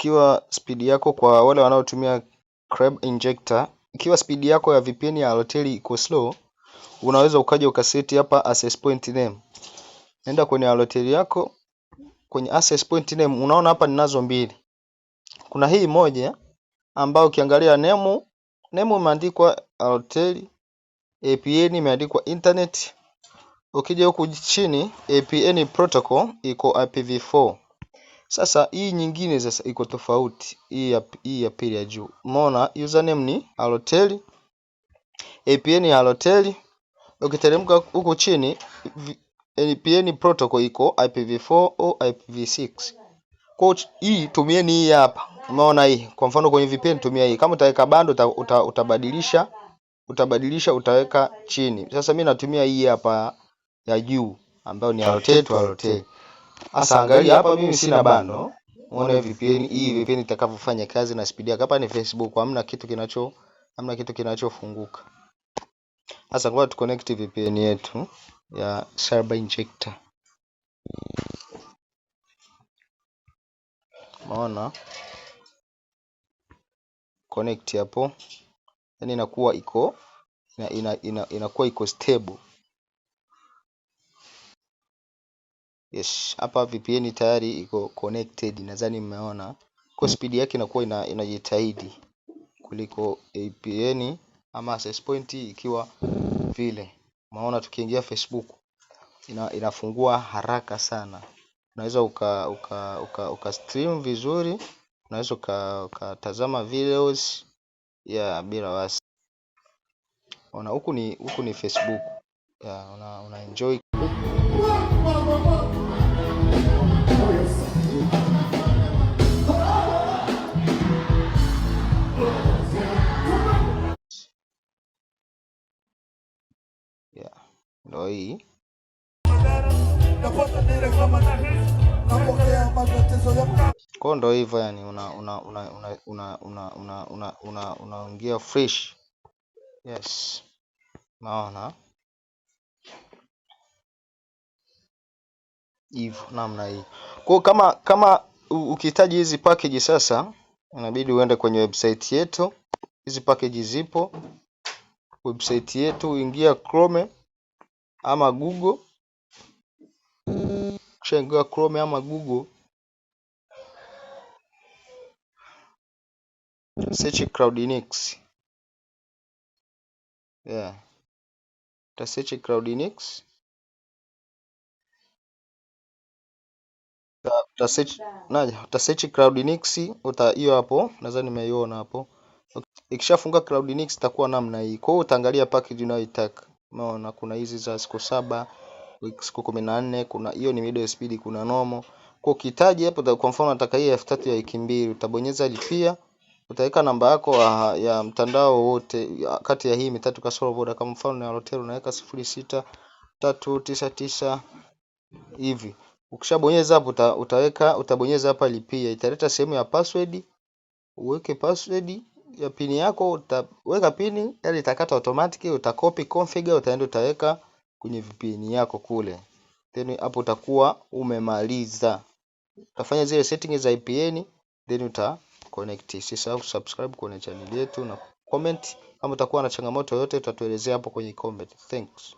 ikiwa speed yako, kwa wale wanaotumia Crab Injector, ikiwa speed yako ya VPN ya Halotel iko slow, unaweza ukaja ukaseti hapa access point name. Nenda kwenye Halotel yako, kwenye access point name unaona hapa ninazo mbili. Kuna hii moja ambayo ukiangalia name imeandikwa Halotel, APN imeandikwa internet. Ukija huku chini APN protocol iko IPv4. Sasa hii nyingine sasa iko tofauti. Hii ya pili ya juu. Umeona username ni Halotel, APN ya Halotel. Ukiteremka huku chini APN protocol iko IPv4 au IPv6. Kwa hii tumieni hii hapa. Umeona hii? Kwa mfano kwenye VPN tumia hii. Kama utaweka bando utabadilisha utaweka chini. Sasa mimi natumia hii hapa ya juu ambayo ni Halotel to Halotel. Sasa angalia hapa mimi sina bando. Unaona VPN hii VPN itakavyofanya kazi na speed yake. Hapa ni Facebook, hamna kitu kinachofunguka. Sasa ngoja tu connect VPN yetu ya Server Injector. Unaona? Connect hapo. Yaani inakuwa iko stable. Yes, hapa VPN tayari iko connected, nadhani mmeona. Kwa speed yake inakuwa inajitahidi kuliko APN ama access point ikiwa vile. Unaona tukiingia Facebook inafungua haraka sana. Unaweza uka stream vizuri, unaweza ukatazama videos ya bila wasi. Ona huku ni Facebook. Una enjoy. Ndio hii. Kwa ndo hivyo yani unaongea fresh. Yes. Naona hivyo namna hii. Kwa kama ukihitaji hizi package sasa, inabidi uende kwenye website yetu. Hizi package zipo website yetu, ingia Chrome ama Google. Kisha Chrome ama Google, search CloudNix. Ta search CloudNix. Ta search CloudNix, hiyo hapo, nadhani nimeiona hapo. Ikishafunga CloudNix itakuwa namna hii. Kwa hiyo utaangalia package unayoitaka. Unaona kuna hizi za siku 7, siku 14, kuna hiyo ni medium speed, kuna normal. Kwa ukihitaji hapo, kwa mfano nataka hii F3 ya wiki 2, utabonyeza lipia, utaweka namba yako ya mtandao wote kati ya hii mitatu kasoro boda. Kama mfano ni Halotel unaweka 06399 hivi. Ukishabonyeza hapo utabonyeza hapa lipia, italeta sehemu ya password. Uweke password ya pin yako, utaweka pin, yani itakata automatic. Utakopi config, utaenda utaweka kwenye VPN yako kule. Then hapo utakuwa umemaliza. Utafanya zile settings za VPN, then uta connect. Usisahau subscribe kwenye channel yetu na comment. Kama utakuwa na changamoto yoyote utatuelezea hapo kwenye comment. Thanks.